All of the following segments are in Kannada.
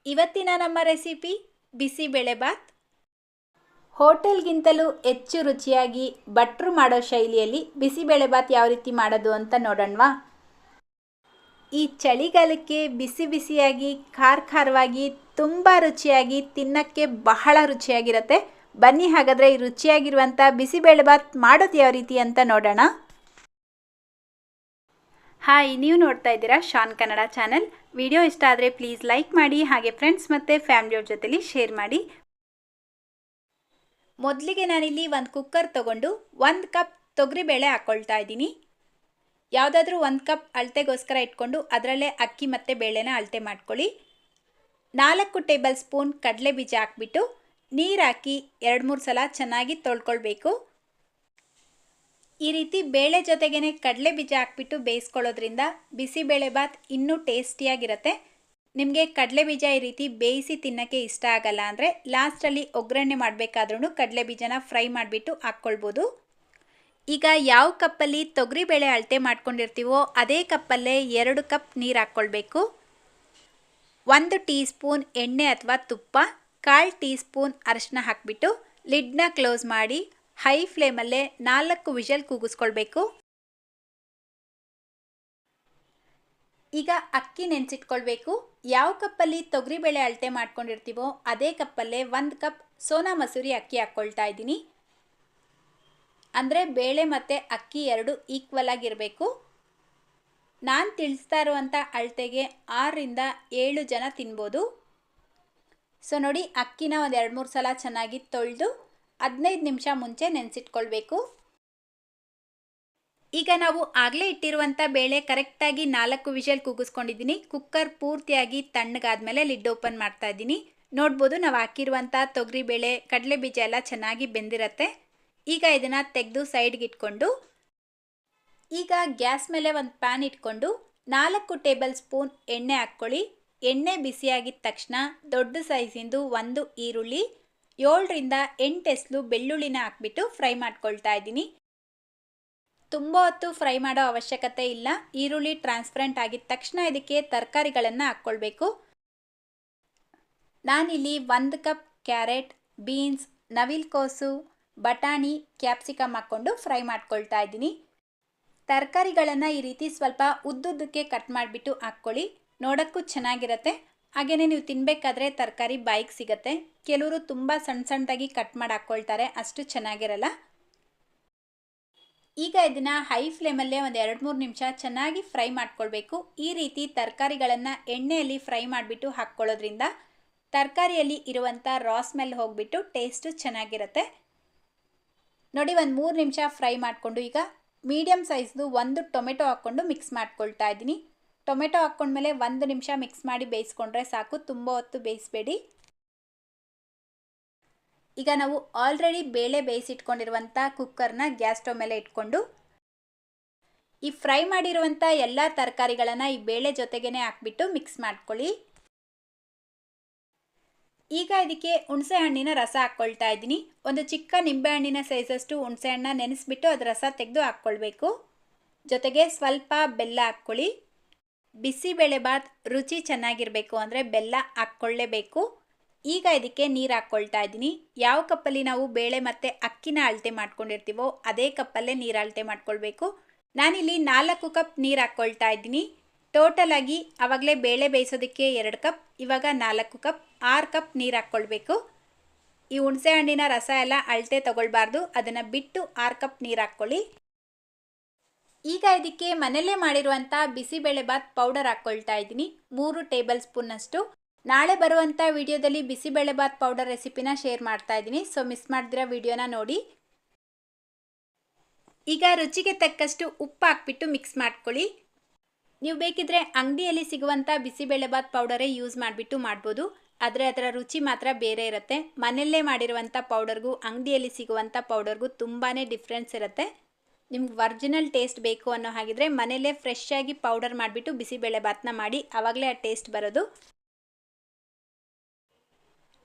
ಇವತ್ತಿನ ನಮ್ಮ ರೆಸಿಪಿ ಬಿಸಿಬೇಳೆಬಾತ್. ಹೋಟೆಲ್ಗಿಂತಲೂ ಹೆಚ್ಚು ರುಚಿಯಾಗಿ ಭಟ್ರು ಮಾಡೋ ಶೈಲಿಯಲ್ಲಿ ಬಿಸಿಬೇಳೆಬಾತ್ ಯಾವ ರೀತಿ ಮಾಡೋದು ಅಂತ ನೋಡೋಣವಾ. ಈ ಚಳಿಗಾಲಕ್ಕೆ ಬಿಸಿ ಬಿಸಿಯಾಗಿ ಖಾರವಾಗಿ ತುಂಬ ರುಚಿಯಾಗಿ ತಿನ್ನಕ್ಕೆ ಬಹಳ ರುಚಿಯಾಗಿರುತ್ತೆ. ಬನ್ನಿ ಹಾಗಾದರೆ ಈ ರುಚಿಯಾಗಿರುವಂಥ ಬಿಸಿಬೇಳೆಬಾತ್ ಮಾಡೋದು ಯಾವ ರೀತಿ ಅಂತ ನೋಡೋಣ. ಹಾಯ್, ನೀವು ನೋಡ್ತಾ ಇದ್ದೀರಾ ಶಾನ್ ಕನ್ನಡ ಚಾನಲ್. ವಿಡಿಯೋ ಇಷ್ಟ ಆದರೆ ಪ್ಲೀಸ್ ಲೈಕ್ ಮಾಡಿ, ಹಾಗೆ ಫ್ರೆಂಡ್ಸ್ ಮತ್ತು ಫ್ಯಾಮಿಲಿಯವ್ರ ಜೊತೆಲಿ ಶೇರ್ ಮಾಡಿ. ಮೊದಲಿಗೆ ನಾನಿಲ್ಲಿ ಒಂದು ಕುಕ್ಕರ್ ತೊಗೊಂಡು 1 ಕಪ್ ತೊಗರಿಬೇಳೆ ಹಾಕ್ಕೊಳ್ತಾ ಇದ್ದೀನಿ. ಯಾವುದಾದ್ರೂ 1 ಕಪ್ ಅಳತೆಗೋಸ್ಕರ ಇಟ್ಕೊಂಡು ಅದರಲ್ಲೇ ಅಕ್ಕಿ ಮತ್ತು ಬೇಳೆನ ಅಳತೆ ಮಾಡ್ಕೊಳ್ಳಿ. 4 ಟೇಬಲ್ ಸ್ಪೂನ್ ಕಡಲೆ ಬೀಜ ಹಾಕ್ಬಿಟ್ಟು ನೀರು ಹಾಕಿ 2-3 ಸಲ ಚೆನ್ನಾಗಿ ತೊಳ್ಕೊಳ್ಬೇಕು. ಈ ರೀತಿ ಬೇಳೆ ಜೊತೆಗೇ ಕಡಲೆ ಬೀಜ ಹಾಕ್ಬಿಟ್ಟು ಬೇಯಿಸ್ಕೊಳ್ಳೋದ್ರಿಂದ ಬಿಸಿಬೇಳೆಬಾತ್ ಇನ್ನೂ ಟೇಸ್ಟಿಯಾಗಿರುತ್ತೆ. ನಿಮಗೆ ಕಡಲೆ ಬೀಜ ಈ ರೀತಿ ಬೇಯಿಸಿ ತಿನ್ನೋಕ್ಕೆ ಇಷ್ಟ ಆಗಲ್ಲ ಅಂದರೆ ಲಾಸ್ಟಲ್ಲಿ ಒಗ್ಗರಣೆ ಮಾಡಬೇಕಾದ್ರೂ ಕಡಲೆ ಬೀಜನ ಫ್ರೈ ಮಾಡಿಬಿಟ್ಟು ಹಾಕ್ಕೊಳ್ಬೋದು. ಈಗ ಯಾವ ಕಪ್ಪಲ್ಲಿ ತೊಗರಿಬೇಳೆ ಅಳತೆ ಮಾಡ್ಕೊಂಡಿರ್ತೀವೋ ಅದೇ ಕಪ್ಪಲ್ಲೇ 2 ಕಪ್ ನೀರು ಹಾಕ್ಕೊಳ್ಬೇಕು. 1 ಟೀ ಸ್ಪೂನ್ ಎಣ್ಣೆ ಅಥವಾ ತುಪ್ಪ, 1/4 ಟೀ ಸ್ಪೂನ್ ಅರಿಶಿನ ಹಾಕಿಬಿಟ್ಟು ಲಿಡ್ನ ಕ್ಲೋಸ್ ಮಾಡಿ ಹೈ ಫ್ಲೇಮಲ್ಲೇ 4 ವಿಷಲ್ ಕೂಗಿಸ್ಕೊಳ್ಬೇಕು. ಈಗ ಅಕ್ಕಿ ನೆನೆಸಿಟ್ಕೊಳ್ಬೇಕು. ಯಾವ ಕಪ್ಪಲ್ಲಿ ತೊಗರಿಬೇಳೆ ಅಳತೆ ಮಾಡ್ಕೊಂಡಿರ್ತೀವೋ ಅದೇ ಕಪ್ಪಲ್ಲೇ 1 ಕಪ್ ಸೋನಾ ಮಸೂರಿ ಅಕ್ಕಿ ಹಾಕ್ಕೊಳ್ತಾ ಇದ್ದೀನಿ. ಅಂದರೆ ಬೇಳೆ ಮತ್ತು ಅಕ್ಕಿ ಎರಡು ಈಕ್ವಲ್ ಆಗಿರಬೇಕು. ನಾನು ತಿಳಿಸ್ತಾ ಇರುವಂಥ ಅಳತೆಗೆ 6ರಿಂದ 7 ಜನ ತಿನ್ಬೋದು. ಸೊ ನೋಡಿ, ಅಕ್ಕಿನ ಒಂದು 2-3 ಸಲ ಚೆನ್ನಾಗಿ ತೊಳೆದು 15 ನಿಮಿಷ ಮುಂಚೆ ನೆನೆಸಿಟ್ಕೊಳ್ಬೇಕು. ಈಗ ನಾವು ಆಗಲೇ ಇಟ್ಟಿರುವಂಥ ಬೇಳೆ ಕರೆಕ್ಟಾಗಿ 4 ವಿಷಲ್ ಕೂಗಿಸ್ಕೊಂಡಿದ್ದೀನಿ. ಕುಕ್ಕರ್ ಪೂರ್ತಿಯಾಗಿ ತಣ್ಣಗಾದ್ಮೇಲೆ ಲಿಡ್ ಓಪನ್ ಮಾಡ್ತಾ ಇದ್ದೀನಿ. ನೋಡ್ಬೋದು, ನಾವು ಹಾಕಿರುವಂಥ ತೊಗರಿಬೇಳೆ ಕಡಲೆ ಬೀಜ ಎಲ್ಲ ಚೆನ್ನಾಗಿ ಬೆಂದಿರತ್ತೆ. ಈಗ ಇದನ್ನು ತೆಗೆದು ಸೈಡ್ಗೆ ಇಟ್ಕೊಂಡು ಈಗ ಗ್ಯಾಸ್ ಮೇಲೆ ಒಂದು ಪ್ಯಾನ್ ಇಟ್ಕೊಂಡು 4 ಟೇಬಲ್ ಸ್ಪೂನ್ ಎಣ್ಣೆ ಹಾಕ್ಕೊಳ್ಳಿ. ಎಣ್ಣೆ ಬಿಸಿಯಾಗಿದ್ದ ತಕ್ಷಣ ದೊಡ್ಡ ಸೈಜಿಂದು 1 ಈರುಳ್ಳಿ, 7ರಿಂದ 8 ಎಸಳು ಬೆಳ್ಳುಳ್ಳಿನ ಹಾಕ್ಬಿಟ್ಟು ಫ್ರೈ ಮಾಡ್ಕೊಳ್ತಾ ಇದ್ದೀನಿ. ತುಂಬ ಹೊತ್ತು ಫ್ರೈ ಮಾಡೋ ಅವಶ್ಯಕತೆ ಇಲ್ಲ. ಈರುಳ್ಳಿ ಟ್ರಾನ್ಸ್ಪರೆಂಟ್ ಆಗಿದ ತಕ್ಷಣ ಇದಕ್ಕೆ ತರಕಾರಿಗಳನ್ನು ಹಾಕ್ಕೊಳ್ಬೇಕು. ನಾನಿಲ್ಲಿ 1 ಕಪ್ ಕ್ಯಾರೆಟ್, ಬೀನ್ಸ್, ನವಿಲುಕೋಸು, ಬಟಾಣಿ, ಕ್ಯಾಪ್ಸಿಕಮ್ ಹಾಕ್ಕೊಂಡು ಫ್ರೈ ಮಾಡ್ಕೊಳ್ತಾ ಇದ್ದೀನಿ. ತರಕಾರಿಗಳನ್ನು ಈ ರೀತಿ ಸ್ವಲ್ಪ ಉದ್ದುದ್ದಕ್ಕೆ ಕಟ್ ಮಾಡಿಬಿಟ್ಟು ಹಾಕ್ಕೊಳ್ಳಿ. ನೋಡೋಕ್ಕೂ ಚೆನ್ನಾಗಿರುತ್ತೆ. ಹಾಗೆಯೇ ನೀವು ತಿನ್ನಬೇಕಾದ್ರೆ ತರಕಾರಿ ಬಾಯಿಗೆ ಸಿಗುತ್ತೆ. ಕೆಲವರು ತುಂಬ ಸಣ್ಣದಾಗಿ ಕಟ್ ಮಾಡಿ ಹಾಕ್ಕೊಳ್ತಾರೆ, ಅಷ್ಟು ಚೆನ್ನಾಗಿರಲ್ಲ. ಈಗ ಇದನ್ನು ಹೈ ಫ್ಲೇಮಲ್ಲೇ ಒಂದು 2-3 ನಿಮಿಷ ಚೆನ್ನಾಗಿ ಫ್ರೈ ಮಾಡ್ಕೊಳ್ಬೇಕು. ಈ ರೀತಿ ತರಕಾರಿಗಳನ್ನು ಎಣ್ಣೆಯಲ್ಲಿ ಫ್ರೈ ಮಾಡಿಬಿಟ್ಟು ಹಾಕ್ಕೊಳ್ಳೋದ್ರಿಂದ ತರಕಾರಿಯಲ್ಲಿ ಇರುವಂಥ ರಾ ಸ್ಮೆಲ್ ಹೋಗಿಬಿಟ್ಟು ಟೇಸ್ಟು ಚೆನ್ನಾಗಿರುತ್ತೆ. ನೋಡಿ, ಒಂದು 3 ನಿಮಿಷ ಫ್ರೈ ಮಾಡಿಕೊಂಡು ಈಗ ಮೀಡಿಯಮ್ ಸೈಜ್ದು 1 ಟೊಮೆಟೊ ಹಾಕ್ಕೊಂಡು ಮಿಕ್ಸ್ ಮಾಡ್ಕೊಳ್ತಾ ಇದ್ದೀನಿ. ಟೊಮೆಟೊ ಹಾಕ್ಕೊಂಡ್ಮೇಲೆ 1 ನಿಮಿಷ ಮಿಕ್ಸ್ ಮಾಡಿ ಬೇಯಿಸ್ಕೊಂಡ್ರೆ ಸಾಕು, ತುಂಬ ಹೊತ್ತು ಬೇಯಿಸಬೇಡಿ. ಈಗ ನಾವು ಆಲ್ರೆಡಿ ಬೇಳೆ ಬೇಯಿಸಿಟ್ಕೊಂಡಿರುವಂಥ ಕುಕ್ಕರ್ನ ಗ್ಯಾಸ್ ಸ್ಟವ್ ಮೇಲೆ ಇಟ್ಕೊಂಡು ಈ ಫ್ರೈ ಮಾಡಿರುವಂಥ ಎಲ್ಲ ತರಕಾರಿಗಳನ್ನು ಈ ಬೇಳೆ ಜೊತೆಗೇ ಹಾಕ್ಬಿಟ್ಟು ಮಿಕ್ಸ್ ಮಾಡ್ಕೊಳ್ಳಿ. ಈಗ ಇದಕ್ಕೆ ಹುಣಸೆ ಹಣ್ಣಿನ ರಸ ಹಾಕ್ಕೊಳ್ತಾ ಇದ್ದೀನಿ. ಒಂದು ಚಿಕ್ಕ ನಿಂಬೆ ಹಣ್ಣಿನ ಸೈಜಷ್ಟು ಹುಣಸೆ ಹಣ್ಣನ್ನ ನೆನೆಸ್ಬಿಟ್ಟು ಅದು ರಸ ತೆಗೆದು ಹಾಕ್ಕೊಳ್ಬೇಕು. ಜೊತೆಗೆ ಸ್ವಲ್ಪ ಬೆಲ್ಲ ಹಾಕ್ಕೊಳ್ಳಿ. ಬಿಸಿಬೇಳೆಬಾತ್ ರುಚಿ ಚೆನ್ನಾಗಿರಬೇಕು ಅಂದರೆ ಬೆಲ್ಲ ಹಾಕ್ಕೊಳ್ಳೇಬೇಕು. ಈಗ ಇದಕ್ಕೆ ನೀರು ಹಾಕ್ಕೊಳ್ತಾ ಇದ್ದೀನಿ. ಯಾವ ಕಪ್ಪಲ್ಲಿ ನಾವು ಬೇಳೆ ಮತ್ತು ಅಕ್ಕಿನ ಅಳತೆ ಮಾಡ್ಕೊಂಡಿರ್ತೀವೋ ಅದೇ ಕಪ್ಪಲ್ಲೇ ನೀರು ಅಳತೆ ಮಾಡ್ಕೊಳ್ಬೇಕು. ನಾನಿಲ್ಲಿ 4 ಕಪ್ ನೀರು ಹಾಕ್ಕೊಳ್ತಾ ಇದ್ದೀನಿ. ಟೋಟಲ್ ಆಗಿ ಆವಾಗಲೇ ಬೇಳೆ ಬೇಯಿಸೋದಕ್ಕೆ 2 ಕಪ್, ಇವಾಗ 4 ಕಪ್, 6 ಕಪ್ ನೀರು ಹಾಕ್ಕೊಳ್ಬೇಕು. ಈ ಹುಣಸೆ ಹಣ್ಣಿನ ರಸ ಎಲ್ಲ ಅಳತೆ ತಗೊಳ್ಬಾರ್ದು, ಅದನ್ನು ಬಿಟ್ಟು 6 ಕಪ್ ನೀರು ಹಾಕ್ಕೊಳ್ಳಿ. ಈಗ ಇದಕ್ಕೆ ಮನೆಯಲ್ಲೇ ಮಾಡಿರುವಂಥ ಬಿಸಿಬೇಳೆಬಾತ್ ಪೌಡರ್ ಹಾಕ್ಕೊಳ್ತಾ ಇದ್ದೀನಿ, 3 ಟೇಬಲ್ ಸ್ಪೂನ್ನಷ್ಟು. ನಾಳೆ ಬರುವಂಥ ವಿಡಿಯೋದಲ್ಲಿ ಬಿಸಿಬೇಳೆಬಾತ್ ಪೌಡರ್ ರೆಸಿಪಿನ ಶೇರ್ ಮಾಡ್ತಾ ಇದ್ದೀನಿ, ಸೊ ಮಿಸ್ ಮಾಡಿದಿರೋ ವಿಡಿಯೋನ ನೋಡಿ. ಈಗ ರುಚಿಗೆ ತಕ್ಕಷ್ಟು ಉಪ್ಪು ಹಾಕ್ಬಿಟ್ಟು ಮಿಕ್ಸ್ ಮಾಡ್ಕೊಳ್ಳಿ. ನೀವು ಬೇಕಿದ್ರೆ ಅಂಗಡಿಯಲ್ಲಿ ಸಿಗುವಂಥ ಬಿಸಿಬೇಳೆಬಾತ್ ಪೌಡರೇ ಯೂಸ್ ಮಾಡಿಬಿಟ್ಟು ಮಾಡ್ಬೋದು, ಆದರೆ ಅದರ ರುಚಿ ಮಾತ್ರ ಬೇರೆ ಇರುತ್ತೆ. ಮನೆಯಲ್ಲೇ ಮಾಡಿರುವಂಥ ಪೌಡರ್ಗೂ ಅಂಗಡಿಯಲ್ಲಿ ಸಿಗುವಂಥ ಪೌಡರ್ಗೂ ತುಂಬಾ ಡಿಫ್ರೆನ್ಸ್ ಇರುತ್ತೆ. ನಿಮ್ಗೆ ಒರಿಜಿನಲ್ ಟೇಸ್ಟ್ ಬೇಕು ಅನ್ನೋ ಹಾಗಿದ್ರೆ ಮನೆಯಲ್ಲೇ ಫ್ರೆಶ್ ಆಗಿ ಪೌಡರ್ ಮಾಡಿಬಿಟ್ಟು ಬಿಸಿಬೇಳೆಬಾತ್ನ ಮಾಡಿ, ಆವಾಗಲೇ ಆ ಟೇಸ್ಟ್ ಬರೋದು.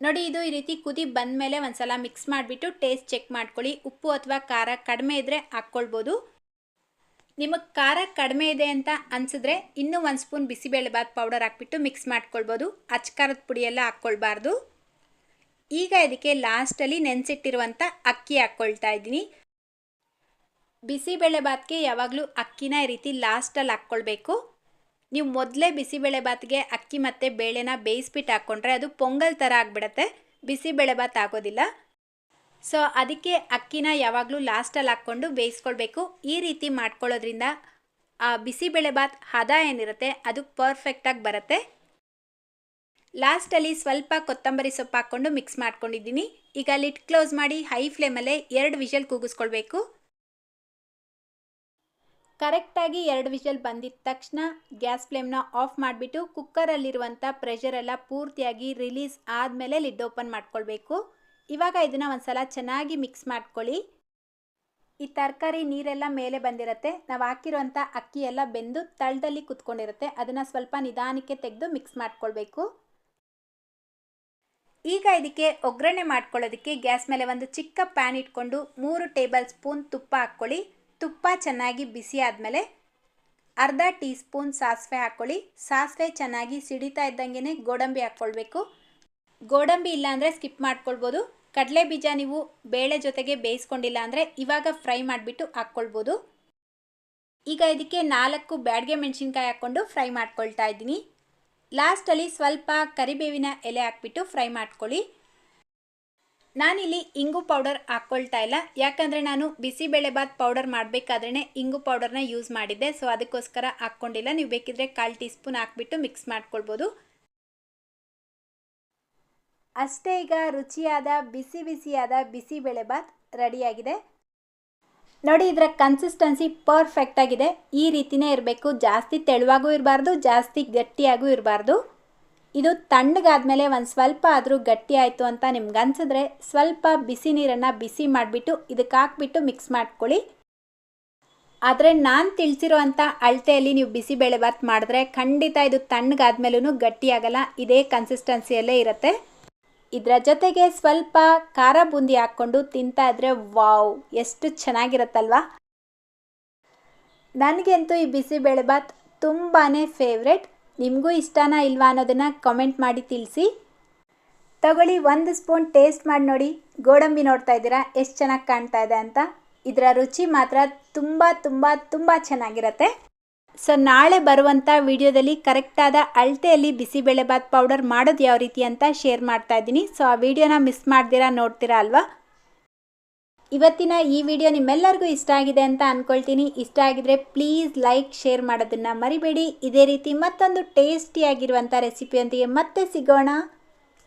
ನೋಡಿ, ಇದು ಈ ರೀತಿ ಕುದಿ ಬಂದಮೇಲೆ ಒಂದು ಸಲ ಮಿಕ್ಸ್ ಮಾಡಿಬಿಟ್ಟು ಟೇಸ್ಟ್ ಚೆಕ್ ಮಾಡ್ಕೊಳ್ಳಿ. ಉಪ್ಪು ಅಥವಾ ಖಾರ ಕಡಿಮೆ ಇದ್ದರೆ ಹಾಕ್ಕೊಳ್ಬೋದು. ನಿಮಗೆ ಖಾರ ಕಡಿಮೆ ಇದೆ ಅಂತ ಅನಿಸಿದ್ರೆ ಇನ್ನೂ 1 ಸ್ಪೂನ್ ಬಿಸಿಬೇಳೆಬಾತ್ ಪೌಡರ್ ಹಾಕ್ಬಿಟ್ಟು ಮಿಕ್ಸ್ ಮಾಡ್ಕೊಳ್ಬೋದು. ಅಚ್ಕಾರದ ಪುಡಿ ಎಲ್ಲ ಹಾಕ್ಕೊಳ್ಬಾರ್ದು. ಈಗ ಇದಕ್ಕೆ ಲಾಸ್ಟಲ್ಲಿ ನೆನೆಸಿಟ್ಟಿರುವಂಥ ಅಕ್ಕಿ ಹಾಕ್ಕೊಳ್ತಾ ಇದ್ದೀನಿ. ಬಿಸಿಬೇಳೆಬಾತ್ಗೆ ಯಾವಾಗಲೂ ಅಕ್ಕಿನ ಈ ರೀತಿ ಲಾಸ್ಟಲ್ಲಿ ಹಾಕ್ಕೊಳ್ಬೇಕು. ನೀವು ಮೊದಲೇ ಬಿಸಿಬೇಳೆಬಾತ್ಗೆ ಅಕ್ಕಿ ಮತ್ತು ಬೇಳೆನ ಬೇಯಿಸ್ಬಿಟ್ಟು ಹಾಕ್ಕೊಂಡ್ರೆ ಅದು ಪೊಂಗಲ್ ಥರ ಆಗಿಬಿಡುತ್ತೆ, ಬಿಸಿಬೇಳೆಬಾತ್ ಆಗೋದಿಲ್ಲ. ಸೊ ಅದಕ್ಕೆ ಅಕ್ಕಿನ ಯಾವಾಗಲೂ ಲಾಸ್ಟಲ್ಲಿ ಹಾಕ್ಕೊಂಡು ಬೇಯಿಸ್ಕೊಳ್ಬೇಕು. ಈ ರೀತಿ ಮಾಡ್ಕೊಳ್ಳೋದ್ರಿಂದ ಆ ಬಿಸಿಬೇಳೆಬಾತ್ ಹದ ಏನಿರುತ್ತೆ ಅದು ಪರ್ಫೆಕ್ಟಾಗಿ ಬರುತ್ತೆ. ಲಾಸ್ಟಲ್ಲಿ ಸ್ವಲ್ಪ ಕೊತ್ತಂಬರಿ ಸೊಪ್ಪು ಹಾಕ್ಕೊಂಡು ಮಿಕ್ಸ್ ಮಾಡ್ಕೊಂಡಿದ್ದೀನಿ. ಈಗ ಲಿಡ್ ಕ್ಲೋಸ್ ಮಾಡಿ ಹೈ ಫ್ಲೇಮಲ್ಲೇ 2 ವಿಷಲ್ ಕೂಗಿಸ್ಕೊಳ್ಬೇಕು. ಕರೆಕ್ಟಾಗಿ 2 ವಿಷಲ್ ಬಂದಿದ್ದ ತಕ್ಷಣ ಗ್ಯಾಸ್ ಫ್ಲೇಮ್ನ ಆಫ್ ಮಾಡಿಬಿಟ್ಟು ಕುಕ್ಕರಲ್ಲಿರುವಂಥ ಪ್ರೆಷರೆಲ್ಲ ಪೂರ್ತಿಯಾಗಿ ರಿಲೀಸ್ ಆದಮೇಲೆ ಲಿಡ್ ಓಪನ್ ಮಾಡ್ಕೊಳ್ಬೇಕು. ಇವಾಗ ಇದನ್ನು ಒಂದು ಸಲ ಚೆನ್ನಾಗಿ ಮಿಕ್ಸ್ ಮಾಡ್ಕೊಳ್ಳಿ. ಈ ತರಕಾರಿ ನೀರೆಲ್ಲ ಮೇಲೆ ಬಂದಿರುತ್ತೆ, ನಾವು ಹಾಕಿರುವಂಥ ಅಕ್ಕಿ ಎಲ್ಲ ಬೆಂದು ತಳದಲ್ಲಿ ಕುತ್ಕೊಂಡಿರುತ್ತೆ, ಅದನ್ನು ಸ್ವಲ್ಪ ನಿಧಾನಕ್ಕೆ ತೆಗೆದು ಮಿಕ್ಸ್ ಮಾಡ್ಕೊಳ್ಬೇಕು. ಈಗ ಇದಕ್ಕೆ ಒಗ್ಗರಣೆ ಮಾಡ್ಕೊಳ್ಳೋದಕ್ಕೆ ಗ್ಯಾಸ್ ಮೇಲೆ ಒಂದು ಚಿಕ್ಕ ಪ್ಯಾನ್ ಇಟ್ಕೊಂಡು 3 ಟೇಬಲ್ ಸ್ಪೂನ್ ತುಪ್ಪ ಹಾಕ್ಕೊಳ್ಳಿ. ತುಪ್ಪ ಚೆನ್ನಾಗಿ ಬಿಸಿ ಆದಮೇಲೆ ಅರ್ಧ ಟೀ ಸ್ಪೂನ್ ಸಾಸಿವೆ ಹಾಕ್ಕೊಳ್ಳಿ. ಸಾಸಿವೆ ಚೆನ್ನಾಗಿ ಸಿಡಿತಾ ಇದ್ದಂಗೆ ಗೋಡಂಬಿ ಹಾಕ್ಕೊಳ್ಬೇಕು. ಗೋಡಂಬಿ ಇಲ್ಲಾಂದರೆ ಸ್ಕಿಪ್ ಮಾಡ್ಕೊಳ್ಬೋದು. ಕಡಲೆ ಬೀಜ ನೀವು ಬೇಳೆ ಜೊತೆಗೆ ಬೇಯಿಸ್ಕೊಂಡಿಲ್ಲ ಅಂದರೆ ಇವಾಗ ಫ್ರೈ ಮಾಡಿಬಿಟ್ಟು ಹಾಕ್ಕೊಳ್ಬೋದು. ಈಗ ಇದಕ್ಕೆ 4 ಬ್ಯಾಡಗೆ ಮೆಣಸಿನ್ಕಾಯಿ ಹಾಕ್ಕೊಂಡು ಫ್ರೈ ಮಾಡ್ಕೊಳ್ತಾ ಇದ್ದೀನಿ. ಲಾಸ್ಟಲ್ಲಿ ಸ್ವಲ್ಪ ಕರಿಬೇವಿನ ಎಲೆ ಹಾಕ್ಬಿಟ್ಟು ಫ್ರೈ ಮಾಡ್ಕೊಳ್ಳಿ. ನಾನಿಲ್ಲಿ ಇಂಗು ಪೌಡರ್ ಹಾಕ್ಕೊಳ್ತಾ ಇಲ್ಲ, ಯಾಕಂದರೆ ನಾನು ಬಿಸಿಬೇಳೆಬಾತ್ ಪೌಡರ್ ಮಾಡಬೇಕಾದ್ರೇ ಇಂಗು ಪೌಡರ್ನ ಯೂಸ್ ಮಾಡಿದ್ದೆ. ಸೊ ಅದಕ್ಕೋಸ್ಕರ ಹಾಕ್ಕೊಂಡಿಲ್ಲ. ನೀವು ಬೇಕಿದ್ರೆ 1/4 ಟೀ ಸ್ಪೂನ್ ಹಾಕ್ಬಿಟ್ಟು ಮಿಕ್ಸ್ ಮಾಡ್ಕೊಳ್ಬೋದು. ಅಷ್ಟೇ, ಈಗ ರುಚಿಯಾದ ಬಿಸಿಯಾದ ಬಿಸಿಬೇಳೆಬಾತ್ ರೆಡಿಯಾಗಿದೆ. ನೋಡಿ, ಇದರ ಕನ್ಸಿಸ್ಟೆನ್ಸಿ ಪರ್ಫೆಕ್ಟಾಗಿದೆ. ಈ ರೀತಿಯೇ ಇರಬೇಕು. ಜಾಸ್ತಿ ತೆಳುವಾಗೂ ಇರಬಾರ್ದು, ಜಾಸ್ತಿ ಗಟ್ಟಿಯಾಗೂ ಇರಬಾರ್ದು. ಇದು ತಣ್ಣಗಾದ್ಮೇಲೆ ಒಂದು ಸ್ವಲ್ಪ ಆದರೂ ಗಟ್ಟಿ ಆಯಿತು ಅಂತ ನಿಮ್ಗೆ ಅನಿಸಿದ್ರೆ ಸ್ವಲ್ಪ ಬಿಸಿ ನೀರನ್ನು ಬಿಸಿ ಮಾಡಿಬಿಟ್ಟು ಇದಕ್ಕೆ ಹಾಕ್ಬಿಟ್ಟು ಮಿಕ್ಸ್ ಮಾಡ್ಕೊಳ್ಳಿ. ಆದರೆ ನಾನು ತಿಳಿಸಿರುವಂಥ ಅಳತೆಯಲ್ಲಿ ನೀವು ಬಿಸಿಬೇಳೆಬಾತ್ ಮಾಡಿದ್ರೆ ಖಂಡಿತ ಇದು ತಣ್ಣಗಾದ್ಮೇಲೂ ಗಟ್ಟಿಯಾಗಲ್ಲ, ಇದೇ ಕನ್ಸಿಸ್ಟೆನ್ಸಿಯಲ್ಲೇ ಇರುತ್ತೆ. ಇದರ ಜೊತೆಗೆ ಸ್ವಲ್ಪ ಖಾರ ಬೂಂದಿ ಹಾಕ್ಕೊಂಡು ತಿಂತಾ ಇದ್ರೆ ವಾವ್, ಎಷ್ಟು ಚೆನ್ನಾಗಿರುತ್ತಲ್ವಾ. ನನಗಂತೂ ಈ ಬಿಸಿಬೇಳೆಬಾತ್ ತುಂಬಾ ಫೇವ್ರೆಟ್. ನಿಮಗೂ ಇಷ್ಟನಾ ಇಲ್ವಾ ಅನ್ನೋದನ್ನು ಕಮೆಂಟ್ ಮಾಡಿ ತಿಳಿಸಿ. ತಗೊಳ್ಳಿ, 1 ಸ್ಪೂನ್ ಟೇಸ್ಟ್ ಮಾಡಿ ನೋಡಿ. ಗೋಡಂಬಿ ನೋಡ್ತಾ ಇದ್ದೀರಾ ಎಷ್ಟು ಚೆನ್ನಾಗಿ ಕಾಣ್ತಾ ಇದೆ ಅಂತ. ಇದರ ರುಚಿ ಮಾತ್ರ ತುಂಬ ತುಂಬ ತುಂಬ ಚೆನ್ನಾಗಿರುತ್ತೆ. ಸೊ ನಾಳೆ ಬರುವಂಥ ವಿಡಿಯೋದಲ್ಲಿ ಕರೆಕ್ಟಾದ ಅಳತೆಯಲ್ಲಿ ಬಿಸಿಬೇಳೆಬಾತ್ ಪೌಡರ್ ಮಾಡೋದು ಯಾವ ರೀತಿ ಅಂತ ಶೇರ್ ಮಾಡ್ತಾ ಇದ್ದೀನಿ. ಸೊ ಆ ವಿಡಿಯೋನ ಮಿಸ್ ಮಾಡ್ದಿರಾ ನೋಡ್ತೀರಾ ಅಲ್ವಾ. ಇವತ್ತಿನ ಈ ವಿಡಿಯೋ ನಿಮ್ಮೆಲ್ಲರಿಗೂ ಇಷ್ಟ ಆಗಿದೆ ಅಂತ ಅಂದ್ಕೊಳ್ತೀನಿ. ಇಷ್ಟ ಆಗಿದ್ರೆ ಪ್ಲೀಸ್ ಲೈಕ್, ಶೇರ್ ಮಾಡೋದನ್ನು ಮರಿಬೇಡಿ. ಇದೇ ರೀತಿ ಮತ್ತೊಂದು ಟೇಸ್ಟಿಯಾಗಿರುವಂಥ ರೆಸಿಪಿಯೊಂದಿಗೆ ಮತ್ತೆ ಸಿಗೋಣ.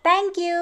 Thank you.